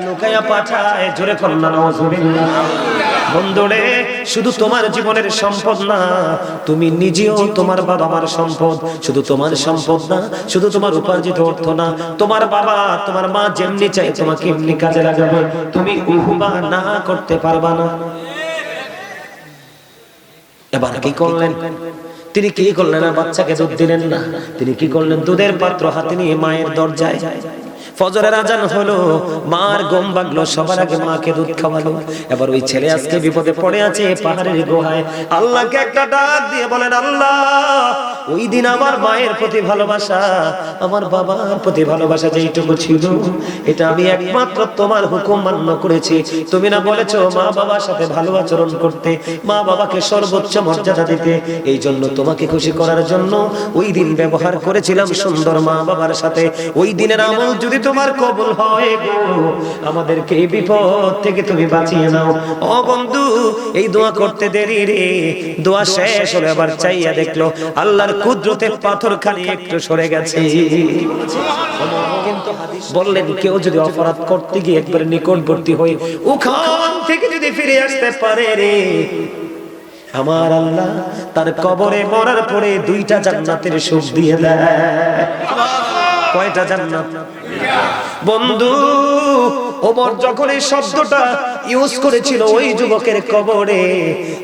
লুকায়া পাঠায়, জোরে কন্যা নাউজুবিল্লাহ। বন্ধুরে, শুধু তোমার জীবনের সম্পদ না, তুমি নিজেও তোমার বাবা মার সম্পদ। শুধু তোমার সম্পদ না, শুধু তোমার উপার্জিত অর্থ না, তোমার বাবা তোমার মা যেমনি চাই তোমাকে এমনি কাজে লাগাবে, তুমি উহুবা না করতে পারবা না। এবার কি করলেন তিনি? কি করলেন? আর বাচ্চাকে দুধ দিলেন না, তিনি কি করলেন? দুধের পাত্র হাতে নিয়ে মায়ের দরজায়, ফজরের আজান হলো, মার ঘুম ভাঙলো, সবার আগে মাকে দুধ খাওয়ালো। এবার ওই ছেলে আজকে বিপদে পড়ে আছে পাহাড়ের গুহায়। আল্লাহকে একটা ডাক দিয়ে বলেন, আল্লাহ ওই দিন আমার মায়ের প্রতি ভালোবাসা, আমার বাবার প্রতি ভালোবাসা যেইটুকু ছিল, এটা আমি একমাত্র তোমার হুকুম মান্য করেছি। তুমি না বলেছো মা বাবার সাথে ভালো আচরণ করতে, মা বাবাকে সর্বোচ্চ মর্যাদা দিতে, এই জন্য তোমাকে খুশি করার জন্য ওই দিন ব্যবহার করেছিলাম সুন্দর মা বাবার সাথে। ওই দিনের আমল যদি তোমার কবুল হয় গো, আমাদেরকে এই বিপদ থেকে তুমি বাঁচিয়ে নাও। ও বন্ধু, এই দোয়া করতে দেরি রে, দোয়া শেষ হলে আবার চাইয়া দেখলো আল্লাহর কুদরতের পাথরখানি একটু সরে গেছে। বললেন কেউ যদি অপরাধ করতে গিয়ে একবার নিকটবর্তী হয়ে ওখান থেকে যদি ফিরে আসতে পারে রে, আমার আল্লাহ তার কবরে মরার পরে 2টা জান্নাতের সুখ দিয়ে দেয়। কয়টা জান্নাত? বন্ধু, ওমর যখন এই শব্দটা ইউজ করেছিল ওই যুবকের কবরে,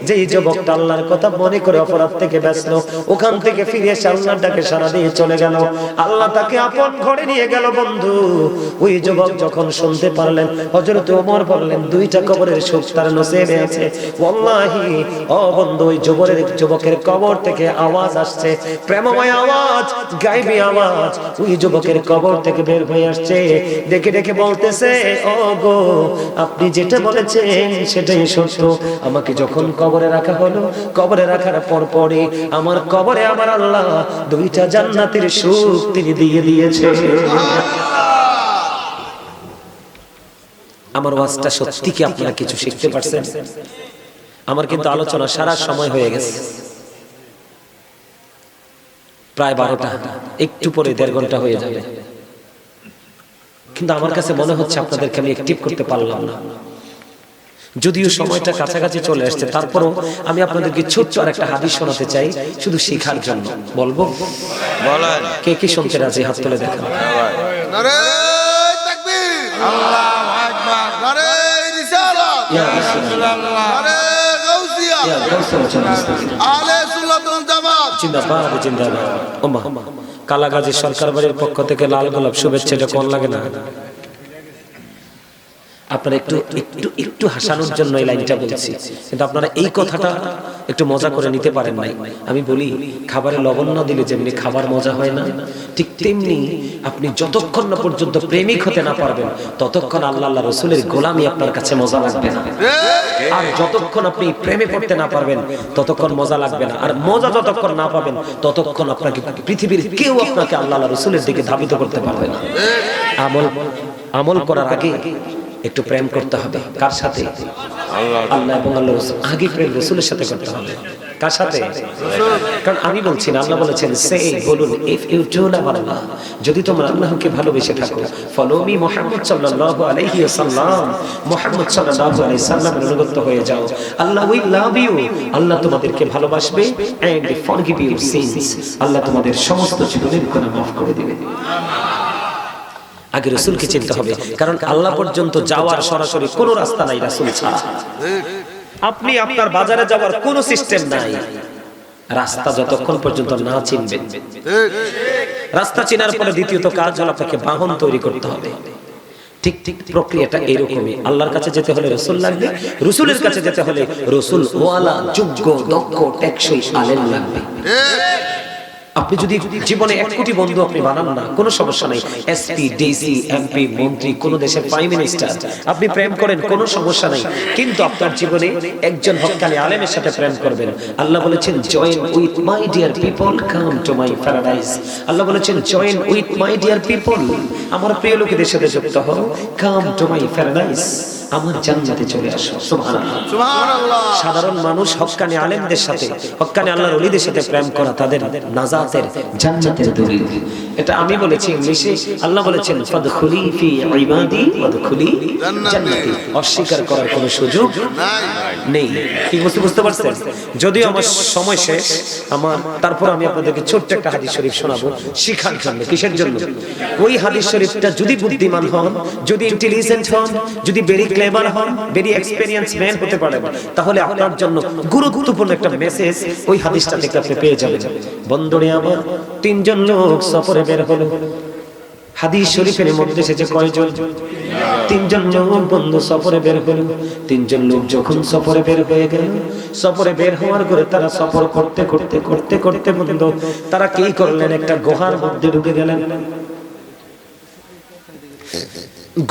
যেই যুবকটা আল্লাহর কথা মনে করে অপরাধ থেকে ব্যস্ত, ওখান থেকে ফিরে এসে আল্লাহর ডাকে সাড়া দিয়ে চলে গেল, আল্লাহ তাকে আপন ঘরে নিয়ে গেল। বন্ধু, ওই যুবক যখন শুনতে পারলেন, হযরত ওমর বললেন 2টা কবরের সুখ তার নসিবে আছে। ওয়াল্লাহি ও বন্ধু, ওই যুবকের কবর থেকে আওয়াজ আসছে, প্রেমময় আওয়াজ, গায়েবী আওয়াজ, ওই যুবকের কবর থেকে বের হয়ে আসছে। ডেকে ডেকে বলতেছে, ও গো আপনি যেটা বলেছেন সেটাই সত্য। আমাকে যখন কবরে রাখা হলো, কবরে রাখার পর পরে আমার কবরে আমার আল্লাহ 2টা জান্নাতের সুখ তিনি দিয়ে দিয়েছে। আমার ওয়াজটা সত্যি কি আপনারা কিছু শিখতে পারছেন? আমার কিন্তু আলোচনা সারা সময় হয়ে গেছে, প্রায় 12টা, একটু পরে 1.5 ঘন্টা হয়ে যাবে। কিন্তু আমার কাছে মনে হচ্ছে আপনাদেরকে আমি অ্যাক্টিভ করতে পারলাম না, যদিও সময়টা কাছাকাছি চলে আসছে। তারপরও আমি আপনাদেরকে ছোট্ট আর একটা হাদিস শোনাতে চাই, শুধু শেখার জন্য। বলবো? বলেন। কে কি শুনতে রাজি? হাত তুলে দেখান। নারে তাকবীর, আল্লাহু আকবার, নারে রিসালাত, ইয়া রাসূলুল্লাহ, নারে গাউসিয়া, ইয়া গাউসিয়া, আলে সুন্নাত ওয়াল জামাত জিন্দাবাদ, জিন্দাবাদ। ওমা, কালাগাজী সরকার বাড়ির পক্ষ থেকে লাল গোলাপ শুভেচ্ছাটা কোন লাগে না? আপনারা একটু হাসানোর জন্য এই লাইনটা বলছি, কিন্তু আপনারা এই কথাটা একটু মজা করে নিতে পারেন নাই। আমি বলি, খাবারে লবণ না দিলে যেমনি খাবার মজা হয় না, ঠিক তেমনি আপনি যতক্ষণ না পর্যন্ত প্রেমিক হতে না পারবেন ততক্ষণ আল্লাহ রাসূলের গোলামি আপনার কাছে মজা লাগবে না। আর যতক্ষণ আপনি প্রেমে পড়তে না পারবেন ততক্ষণ মজা লাগবে না। আর মজা যতক্ষণ না পাবেন ততক্ষণ আপনাকে পৃথিবীর কেউ আপনাকে আল্লাহ রাসূলের দিকে ধাবিত করতে পারবে না। আমল করার আগে একটু প্রেম করতে হবে। কার সাথে? আল্লাহ এবং আল্লাহ রাসূল। আগে প্রেম রাসূলের সাথে করতে হবে। কার সাথে? কারণ আমি বলছি না, আল্লাহ বলেছেন, সে বলুন, ইফ ইউ টু লাভ আল্লাহ, যদি তোমরা আল্লাহকে ভালোবেসে থাকো, ফলো মি মুহাম্মদ সাল্লাল্লাহু আলাইহি ওয়াসাল্লাম, মুহাম্মদ সাল্লাল্লাহু আলাইহি সাল্লামের অনুগত হয়ে যাও, আল্লাহ উইল লাভ ইউ, আল্লাহ তোমাদেরকে ভালোবাসবে, এন্ড ফরগিভ ইউর সিনস, আল্লাহ তোমাদের সমস্ত জীবনের গুনাহ মাফ করে দিবে। আগে রাসূলকে চিনতে হবে, কারণ আল্লাহ পর্যন্ত যাওয়ার সরাসরি কোনো রাস্তা নাই রাসূল ছাড়া। আপনি আপনার বাজারে যাওয়ার কোনো সিস্টেম নাই, রাস্তা যতক্ষণ পর্যন্ত না চিনবেন। রাস্তা চেনার পরে দ্বিতীয়ত কাজ হলো আপনাকে বাহন তৈরি করতে হবে। ঠিক প্রক্রিয়াটা এরকমই। আল্লাহর কাছে যেতে হলে রাসূল লাগবে, রাসূলের কাছে যেতে হলে রাসূল ওয়ালা, যোগ্য, দক্ষ, টেকসই আলেম লাগবে। আপনি যদি জীবনে 1 কোটি বন্ধু আপনি বানান না, কোনো সমস্যা নাই। এসপি, ডিসি, এমপি, মন্ত্রী, কোন দেশের প্রাইম মিনিস্টার আপনি প্রেম করেন, কোনো সমস্যা নাই। কিন্তু আপনার জীবনে একজন হক্কানি আলেমের সাথে প্রেম করবেন। আল্লাহ বলেছেন, join with my dear people, come to my paradise. Allah বলেছেন, join with my dear people, আমার প্রিয় লোকেদের সাথে যুক্ত হও, কাম টু মাই প্যারাডাইস, আমার জান্নাতে চলে আসো। সুবহানাল্লাহ। সুবহানাল্লাহ। সাধারণ মানুষ হক্কানি আলেমদের সাথে, হক্কানি আল্লাহর ওলিদের সাথে প্রেম করা তাদের নাজাতের জান্নাতের দলিল। এটা আমি বলেছি ইংলিশে, আল্লাহ বলেছেন ফাদখুলি ফি ইবাদি ওয়াদখুলি জান্নাতি। অস্বীকার করার কোনো সুযোগ নেই। কি বুঝতে পারছেন? যদিও আমার সময় শেষ, তারপর আমি আপনাদেরকে ছোট্ট একটা হাদিস শরীফ শোনাবো শিখার জন্য। কিসের জন্য? ওই হাদিস শরীফটা যদি বুদ্ধিমান হন, যদি ইন্টেলিজেন্ট হন, যদি ভেরি ক্লেভার হন, ভেরি এক্সপেরিয়েন্স ম্যান হতে পারেন, তাহলে আপনার জন্য গুরুত্বপূর্ণ একটা মেসেজ ওই হাদিসটা থেকে আপনি পেয়ে যাবেন। বন্ধুরে আমার, তিনজন লোক সফরে বের হলো। হাদিস শরীফের মধ্যে এসেছে কয়জন? তিনজন লোক বন্ধু সফরে বের হলো। তিনজন লোক যখন সফরে বের হয়ে গেল, সফরে বের হওয়ার পরে তারা সফর করতে করতে করতে করতে বন্ধু তারা কি করলেন? একটা গুহার মধ্যে ঢুকে গেলেন।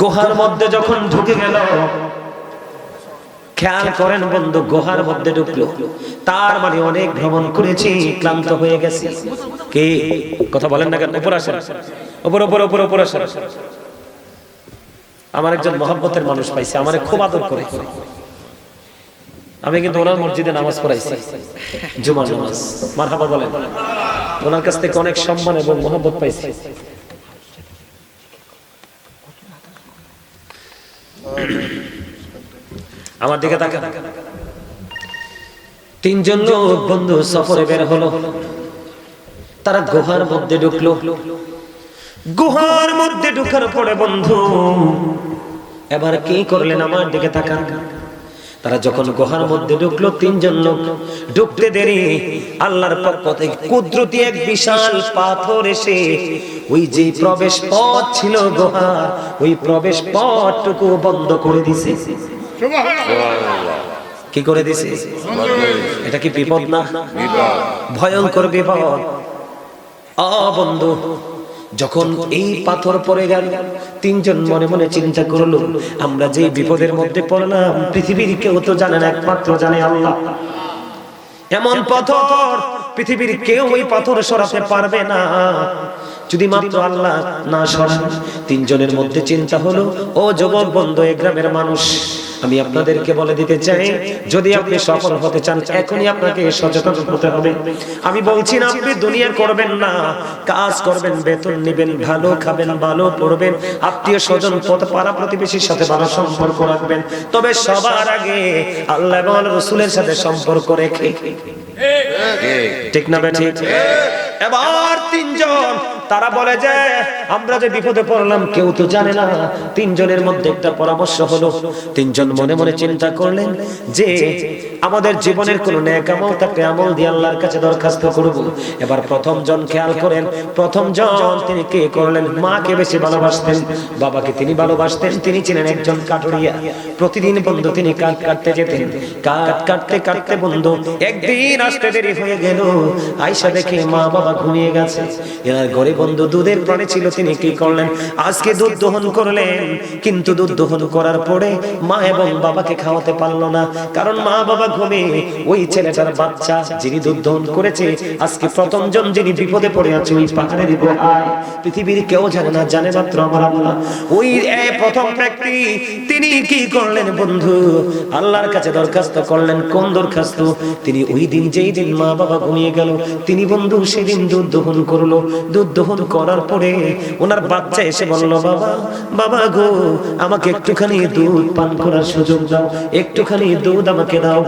গুহার মধ্যে যখন ঢুকে গেল, খেয়াল করেন বন্ধু, গুহার মধ্যে ঢুকলো, তার মানে অনেক ভ্রমণ করেছি, ক্লান্ত হয়ে গেছি। কি কথা বলেন না কেন? উপর আসেন, উপর উপর উপর উপর আসেন। আমার একজন মহব্বতের মানুষ পাইছে, আমারে খুব আদর করে। আমি কিন্তু ওনার মসজিদে নামাজ পড়াইছি, জুমার নামাজ। মারহাবা বলেন। ওনার কাছ থেকে অনেক সম্মান এবং মহব্বত পাইছি। আমার দিকে তাকান। তিনজন লোক বন্ধু সফরে বের হলো, তারা গুহার মধ্যে ঢুকলো। গুহার মধ্যে ঢুকার পরে বন্ধু এবার কি করলেন? আমার দিকে তাকান। তারা যখন গুহার মধ্যে ঢুকলো, তিনজন লোক ঢুকতে দেরি আল্লাহর পক্ষ থেকে কুদরতি এক বিশাল পাথর এসে ওই যে প্রবেশ পথ ছিল গুহার, ওই প্রবেশ পথটুকু বন্ধ করে দিছে। কি করে দিছে? এটা কি বিপদ না? ভয়ঙ্কর বিপদ। বন্ধু, যখন এই পাথর পড়ে গেল, তিনজন মনে মনে চিন্তা করলো, আমরা যে বিপদের মধ্যে পড়লাম পৃথিবীর কেউ তো জানে না, একমাত্র জানে আল্লাহ। এমন পাথর পৃথিবীর কেউ ওই পাথর সরাতে পারবে না যদি মাত্র আল্লাহ না সরান। তিনজনের মধ্যে চিন্তা হলো, ও যুবক বন্ধু, এই গ্রামের মানুষ, আমি আপনাদেরকে বলে দিতে চাই, যদি আপনি সফল হতে চান এখনই আপনাকে সচেতন হতে হবে। আমি বলছি না আপনি দুনিয়া করবেন না, কাজ করবেন, বেতন নেবেন, ভালো খাবেন, ভালো পড়বেন, আত্মীয় স্বজন পাড়া প্রতিবেশীর সাথে ভালো সম্পর্ক রাখবেন, তবে সবার আগে আল্লাহ এবং রাসূলের সাথে সম্পর্ক রেখে। ঠিক না ঠিক? এবার তিনজন তারা বলে যে আমরা যে বিপদে পড়লাম কেউ তো জানে না। তিনজনের মধ্যে একটা পরামর্শ হলো। তিনজন মনে মনে চিন্তা করলেন যে আমাদের জীবনের কোন নেক আমল থাকলে আমল দিয়ে আল্লাহর কাছে দরখাস্ত করব। এবার প্রথম জন খেয়াল করেন, প্রথম জন তিনি কে করলেন? মাকে বেশি ভালোবাসতেন, বাবাকে তিনি ভালোবাসতেন। তিনি ছিলেন একজন কাঠুরিয়া। প্রতিদিন বন্ধু তিনি কাঠ কাটতে যেতেন। কাঠ কাটতে কাটতে বন্ধু একদিন আসতে দেরি হয়ে গেল। আয়েশা দেখে মা বাবা ঘুমিয়ে গেছে। এর ঘরে বন্ধু দুধের প্রাণী ছিল। তিনি কি করলেন? আজকে দুধ দহন করলেন, কিন্তু দুধ দহন করার পরে মা এবং বাবাকে খাওয়াতে পারলো না, কারণ মা বাবা ঘুমে। ওই ছেলেটার বাচ্চা যিনি দুধ দহন করেছে, আজকে প্রথম জন যিনি বিপদে পড়ে আছে ওই পাহাড়ের গুহায়, পৃথিবীর কেউ জানে না, জানে মাত্র আমার আল্লাহ। ওই প্রথম ব্যক্তি তিনি কি করলেন বন্ধু? আল্লাহর কাছে দরখাস্ত করলেন। কোন দরখাস্ত? তিনি ওই দিন যেই দিন মা বাবা ঘুমিয়ে গেল, তিনি বন্ধু সেদিন দুধ দহন করলো। দুধ দহন করার পরে ওনার বাচ্চা এসে বলল, বাবা বাবা গো, আমাকে একটুখানি দুধ পান করার সুযোগ দাও, একটুখানি দুধ আমাকে দাও।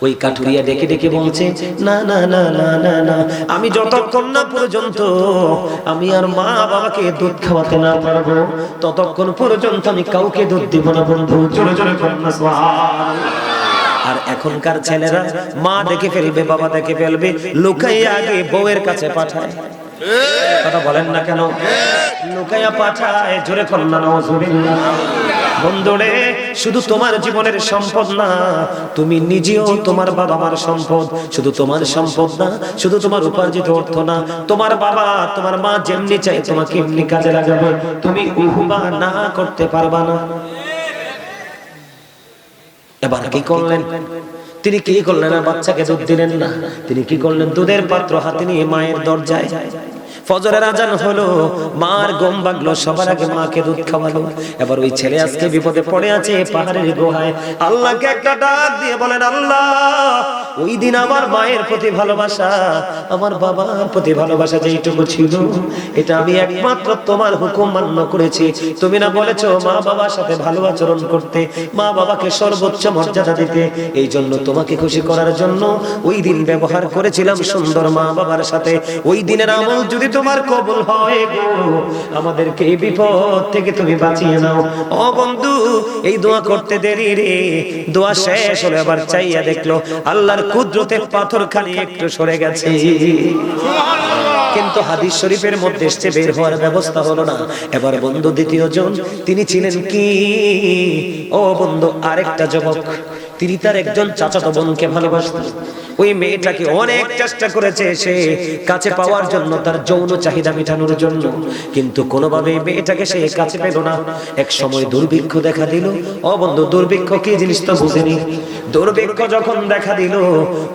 ওই কাঠুরিয়া ডেকে ডেকে বলছে, না না না না না না, আমি যতক্ষণ না পর্যন্ত আমি আর মা বাবাকে দুধ খাওয়াতে না পারবো ততক্ষণ পর্যন্ত আমি কাউকে দুধ দিব না। বন্ধু জোরে জোরে করেন না সুবহানাল্লাহ। আর এখনকার ছেলেরা মা দেখে ফেলবে, বাবা দেখে ফেলবে, লুকাইয়া আগে বউয়ের কাছে পাঠায়। কথা বলেন না কেন? লুকাইয়া পাঠায়। জোরে করেন না নাউজুবিল্লাহ। বন্ধুরে, শুধু তোমার জীবনের সম্পদ না, তুমি নিজেও তোমার বাবা মার সম্পদ। শুধু তোমার সম্পদ না, শুধু তোমার উপার্জিত অর্থ না, তোমার বাবা তোমার মা যেমনি চাই তোমাকে এমনি কাজে লাগাবে, তুমি উহুবা না করতে পারবা না। এবার কি করলেন? তিনি কি করলেন? আর বাচ্চাকে দুধ দিলেন না। তিনি কি করলেন? দুধের পাত্র হাতে নিয়ে মায়ের দরজায় ফজরের আজান হলো, মার ঘুম ভাঙলো, সবার আগে মাকে দুধ খাওয়ালো। এবার ওই ছেলে আজকে বিপদে পড়ে আছে পাহাড়ের গুহায়। আল্লাহকে একটা ডাক দিয়ে বলেন, আল্লাহ ওই দিন আমার মায়ের প্রতি ভালোবাসা, আমার বাবার প্রতি ভালোবাসা যেইটুকু ছিল, এটা আমি একমাত্র তোমার হুকুম মান্য করেছি। তুমি না বলেছো মা বাবার সাথে ভালো আচরণ করতে, মা বাবাকে সর্বোচ্চ মর্যাদা দিতে, এই জন্য তোমাকে খুশি করার জন্য ওই দিন ব্যবহার করেছিলাম সুন্দর মা বাবার সাথে। ওই দিনের আমল যদি তোমার কবুল হয় গো, আমাদেরকে এই বিপদ থেকে তুমি বাঁচিয়ে নাও। ও বন্ধু, এই দোয়া করতে দেরি রে, দোয়া শেষ হলো, আবার চাইয়া দেখলো আল্লাহর কুদরতে পাথরখানি একটু সরে গেছে। কিন্তু হাদিস শরীফের মধ্যে এসে বের হওয়ার ব্যবস্থা হলো না। এবার বন্ধু দ্বিতীয় জন, তিনি ছিলেন কি, ও বন্ধু আরেকটা যুবক, তিনি তার একজন চাচাতো বোনকে ভালোবাসতেন। ওই মেয়েটাকে অনেক চেষ্টা করেছে সে কাছে পাওয়ার জন্য, তার যৌন চাহিদা মেটানোর জন্য, কিন্তু কোনোভাবে মেয়েটাকে সে কাছে পেল না। এক সময় দুর্ভিক্ষ দেখা দিল। ও বন্ধু, দুর্ভিক্ষ কি জিনিস তো বুঝেনি। দুর্ভিক্ষ যখন দেখা দিল,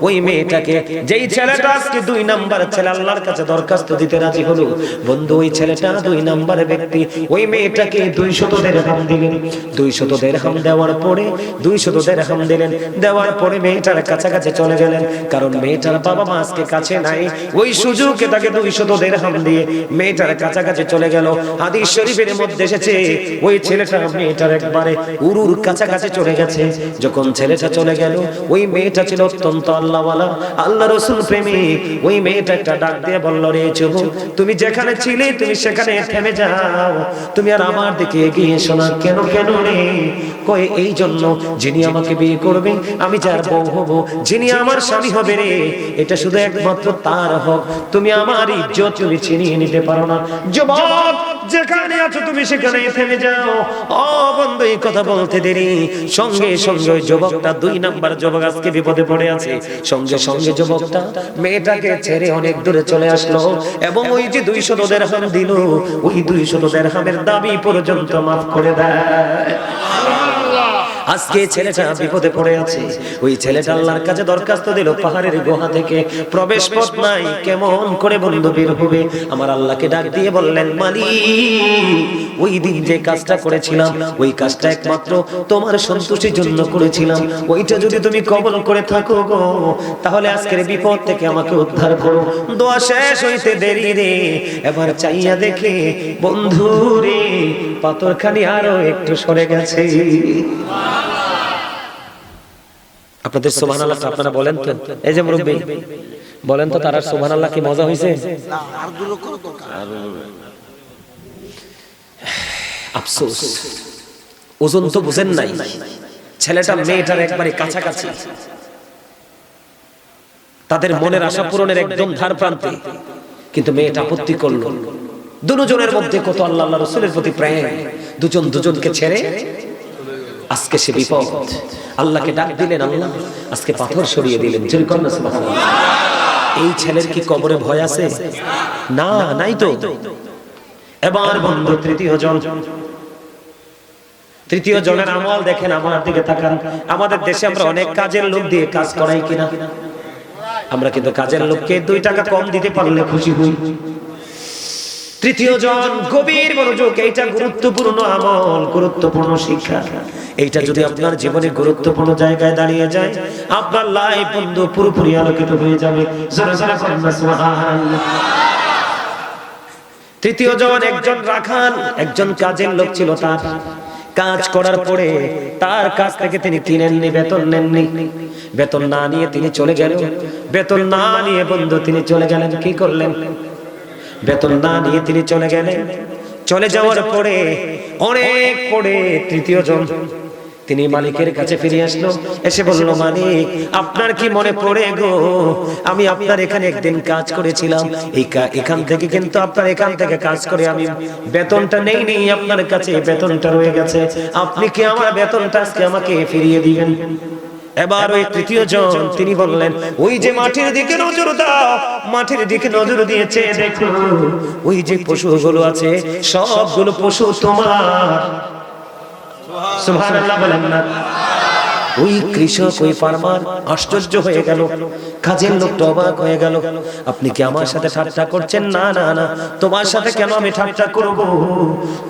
ওই মেয়েটাকে, যেই ছেলেটা আজকে 2 নাম্বার ছেলে, আল্লাহর কাছে দরখাস্ত দিতে রাজি হলো, বন্ধু ওই ছেলেটা 2 নাম্বার ব্যক্তি, ওই মেয়েটাকে 200 দিরহাম দিলেন। 200 দিরহাম দেওয়ার পরে 200 দিরহাম দিলেন, দেওয়ার পরে মেয়েটার কাছাকাছি চলে গেলেন, কারণ মেয়েটার বাবা মা আজকে কাছে নাই। ওই সুযোগে তাকে 200 দিরহাম দিয়ে মেয়েটার কাছাকাছি চলে গেল। হাদিস শরীফের মধ্যে এসেছে ওই ছেলেটা মেয়েটার একবারে উরুর কাছাকাছি চলে গেছে। যখন ছেলেটা চলে গেল, ওই মেয়েটা ছিল অত্যন্ত আল্লাহওয়ালা, আল্লাহ রাসূল প্রেমিক। ওই মেয়েটা একটা ডাক দিয়ে বলল, রে যুবক, তুমি যেখানে ছিলে তুমি সেখানে থেমে যাও, তুমি আর আমার দিকে এগিয়ে এসো না। কেন কেন রে? কই এই জন্য, যিনি আমাকে বিয়ে করবে আমি যার বউ হব, যিনি আমার স্বামী হবে রে, এটা শুধু একমাত্র তার হক। তুমি আমার ইজ্জত তুমি ছিনিয়ে নিতে পারো না। যুবক, যেখানে আছো তুমি সেখানে থেমে যাও। ও বন্ধু, এই কথা বলতে দেরি, সঙ্গে সঙ্গে ওই যুবকটা 2 নাম্বার যুবক আজকে বিপদে পড়ে আছে। সঙ্গে সঙ্গে যুবকটা মেয়েটাকে ছেড়ে অনেক দূরে চলে আসলো, এবং ওই যে 200 দিরহাম দিল, ওই 200 দিরহামের দাবি পর্যন্ত মাফ করে দেয়। আজকে ছেলেটা বিপদে পড়ে আছে। ওই ছেলেটা আল্লাহর কাছে দরখাস্ত দিল, পাহাড়ের গুহা থেকে প্রবেশ পথ নাই, কেমন করে বন্ধু বের হবে? আমার আল্লাহকে ডাক দিয়ে বললেন, মালিক ওই দিন যে কাজটা করেছিলাম, ওই কাজটা একমাত্র তোমার সন্তুষ্টির জন্য করেছিলাম, ওইটা যদি তুমি কবুল করে থাকো গো, তাহলে আজকের বিপদ থেকে আমাকে উদ্ধার করো। দোয়া শেষ হইতে দেরি রে, এবার চাইয়া দেখে বন্ধু রে, পাথরখানি আরো একটু সরে গেছে। আপনাদের সুবহানাল্লাহ আপনারা বলেন তো, এই যে মুরব্বি বলেন তো, তার সুবহানাল্লাহ কি মজা হইছে? আফসোস, ওজন তো বুঝেন নাই। ছেলেটা মেয়েটার একবারে কাছাকাছি, তাদের মনের আশা পূরণের একদম ধার প্রান্তে, কিন্তু মেয়েটা আপত্তি করলো। দুজনের মধ্যে কত আল্লাহ রাসূলের প্রতি প্রেম, দুজন দুজনকে ছেড়ে আজকে সে বিপদ। আল্লাহকে ডাক দিলেন, আল্লাহ আজকে পাথর সরিয়ে দিলেন। জোরে কর না সুবহানাল্লাহ। এই ছেলের কি কবরে ভয় আছে? না, নাই তো। এবার বন্ধু তৃতীয় জনের আমল দেখেন, আমার দিকে তাকান। আমাদের দেশে আমরা অনেক কাজের লোক দিয়ে কাজ করাই কিনা? আমরা কিন্তু কাজের লোককে 2 টাকা কম দিতে পারলে খুশি হই। তৃতীয় জন, গভীর মনোযোগ, এইটা গুরুত্বপূর্ণ আমল, গুরুত্বপূর্ণ শিক্ষা। এইটা যদি আপনার জীবনে গুরুত্বপূর্ণ জায়গায় দাঁড়িয়ে যায়, আপনার লাইফ বন্ধু পুরোপুরি আলোকিত হয়ে যাবে। জোরে জোরে বলেন না সুবহানাল্লাহ। তৃতীয় জন একজন রাখাল, একজন কাজের লোক ছিল। তার কাজ করার পরে তার কাছ থেকে তিনি কিনেননি, বেতন নেননি। বেতন না নিয়ে তিনি চলে গেলেন। বেতন না নিয়ে বন্ধু তিনি চলে গেলেন। কি করলেন? বেতন না নিয়ে তিনি চলে গেলেন। চলে যাওয়ার পরে অনেক পরে তৃতীয় জন তিনি মালিকের কাছে ফিরে আসলো, এসে বলল, মালিক আপনার কি মনে পড়ে গো, আমি আপনার এখানে একদিন কাজ করেছিলাম, এখান থেকে কিন্তু আপনার এখান থেকে কাজ করে আমি বেতনটা নেইনি, আপনার কাছে বেতনটা রয়ে গেছে, আপনি কি আমার বেতনটা আজকে আমাকে ফিরিয়ে দিবেন? এবার ওই তৃতীয় জন তিনি বললেন, ওই যে মাঠের দিকে নজর দাও, মাঠের দিকে নজর দিয়েছে, দেখো ওই যে পশুগুলো আছে সবগুলো পশু তোমার। সুবহানাল্লাহ বলেন না। ওই কৃষক, ওই ফার্মার আশ্চর্য হয়ে গেল, কাজের লোকটা অবাক হয়ে গেল। আপনি কি আমার সাথে ঠাট্টা করছেন? না না না, তোমার সাথে কেন আমি ঠাট্টা করব?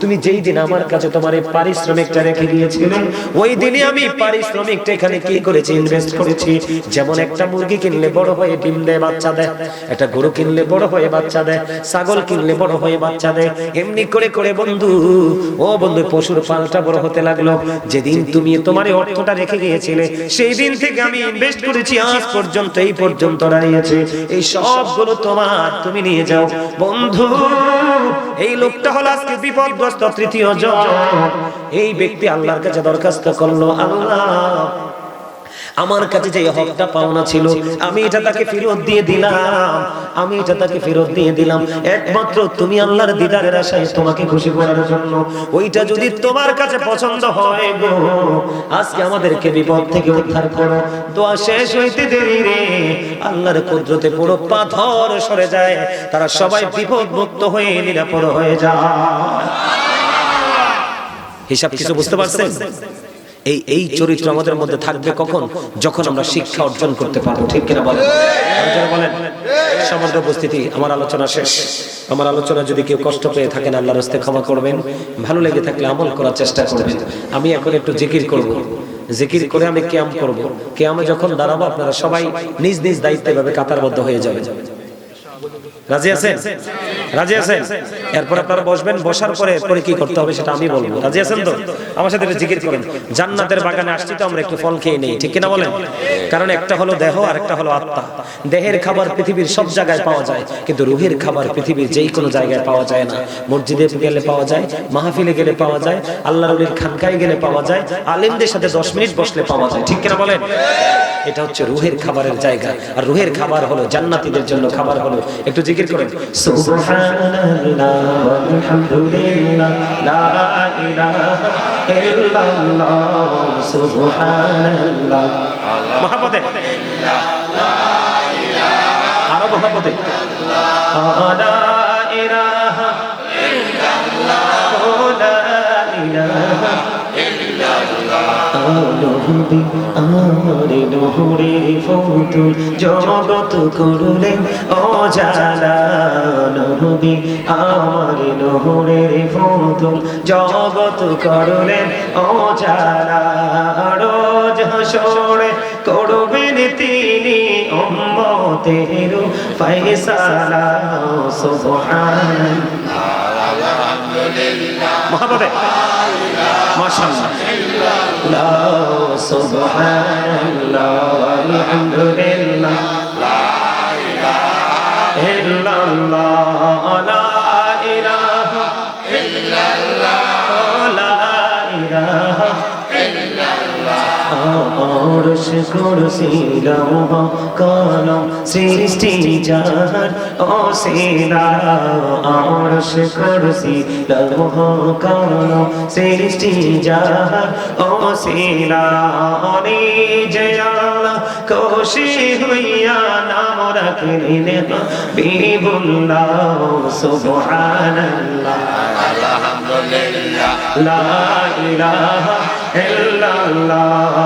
তুমি যেই দিন আমার কাছে তোমার এই পারিশ্রমিকটা রেখে গিয়েছিলে, ওই দিনই আমি পারিশ্রমিকটা এখানে কি করেছি? ইনভেস্ট করেছি। যেমন একটা মুরগি কিনলে বড় হয়ে ডিম দেয়, বাচ্চা দেয়, একটা গরু কিনলে বড় হয়ে বাচ্চা দেয়, ছাগল কিনলে বড় হয়ে বাচ্চা দেয়, এমনি করে করে বন্ধু, ও বন্ধু, পশুর পালটা বড় হতে লাগলো। যেদিন তুমি তোমার এই অর্থটা রেখে গিয়েছিলে, সেই দিন থেকে আমি ইনভেস্ট করেছি, আজ পর্যন্ত এই পর্যন্ত দাঁড়িয়েছে। এই সবগুলো তোমার, তুমি নিয়ে যাও। বন্ধু, এই লোকটা হলো আজকে বিপদগ্রস্ত তৃতীয় জন। এই ব্যক্তি আল্লাহর কাছে দরখাস্ত করলো, আল্লাহ, আমার কাছে যে হকটা পাওনা ছিল আমি এটা তাকে ফেরত দিয়ে দিলাম, আমি এটা তাকে ফেরত দিয়ে দিলাম একমাত্র তুমি আল্লাহর দিদারের আশায়, তোমাকে খুশি করার জন্য। ওইটা যদি তোমার কাছে পছন্দ হয় গো, আজকে আমাদেরকে বিপদ থেকে উদ্ধার করো। দোয়া শেষ হইতে দেরি রে, আল্লাহর কুদরতে পুরো পাথর সরে যায়, তারা সবাই বিপদ মুক্ত হয়ে নিরাপদ হয়ে যায়। হিসাব কিছু বুঝতে পারছেন? এই চরিত্র আমাদের মধ্যে থাকবে কখন? যখন আমরা শিক্ষা অর্জন করতে পারবো, ঠিক কিনা বলেন? বলেন। সমাজ উপস্থিতি, আমার আলোচনা শেষ। আমার আলোচনা যদি কেউ কষ্ট পেয়ে থাকেন, আল্লাহর রাস্তায় ক্ষমা করবেন। ভালো লেগে থাকলে আমল করার চেষ্টা করবেন। আমি এখন একটু জিকির করব, জিকির করে আমি কিয়াম করব। কিয়ামে যখন দাঁড়াবো, আপনারা সবাই নিজ নিজ দায়িত্বে ভাবে কাতারবদ্ধ হয়ে যাবে। রাজি আছেন? রাজি আছেন? এরপর আপনারা বসবেন, বসার পরে কি করতে হবে সেটা আমি বলবো। রাজি আছেন তো? আমার সাথে একটু জিকির করেন। জান্নাতের বাগানে আসছি তো আমরা, একটু ফল খেয়ে নেই, ঠিক কিনা বলেন? কারণ একটা হলো দেহ আর একটা হলো আত্মা। দেহের খাবার পৃথিবীর সব জায়গায় পাওয়া যায়, কিন্তু রুহের খাবার পৃথিবীর যেই কোনো জায়গায় পাওয়া যায় না। মসজিদে গেলে পাওয়া যায়, মাহফিলে গেলে পাওয়া যায়, আল্লাহর ওলির খানকায় গেলে পাওয়া যায়, আলেমদের সাথে 10 মিনিট বসলে পাওয়া যায়, ঠিক কিনা বলেন? এটা হচ্ছে রুহের খাবারের জায়গা। আর রুহের খাবার হলো জান্নাতীদের জন্য খাবার হলো, একটু জিকির করেন, সুবহানাল্লাহ ওয়ালহামদুলিল্লাহ লা ইলাহা ইল্লাল্লাহ সুবহানাল্লাহ। মহব্বতে আরো মহব্বতে, লা ইলাহা ইল্লাল্লাহ লা ইলাহা নবী আমার নহরের ফুতুল জগৎ করলেন অজালা। নবী আমার নহরের ফুতুল জগৎ করলেন অজালা। রোজ হাসরে করবেন তিনি উম্মতের ফয়সালা। সুবহানাল্লাহ আলহামদুলিল্লাহ মহব্বতে মাশাআল্লাহ লা সুবহানাল্লাহ আলহামদুলিল্লাহ লা ইলাহা ইল্লাল্লাহ লা ইলাহা ইল্লাল্লাহ লা ইলাহা ইল্লাল্লাহ। আরশ কুরসি লৌহ কলম সৃষ্টি যার অসীলা। আরশ কুরসি লৌহ কলম সৃষ্টি যার অসীলা। নিজে আল্লাহ খুশি হইয়া নাম রাখলেন হাবিবুল্লাহ। সুবহানাল্লাহ আলহামদুলিল্লাহ লা ইলাহা ইল্লাল্লাহ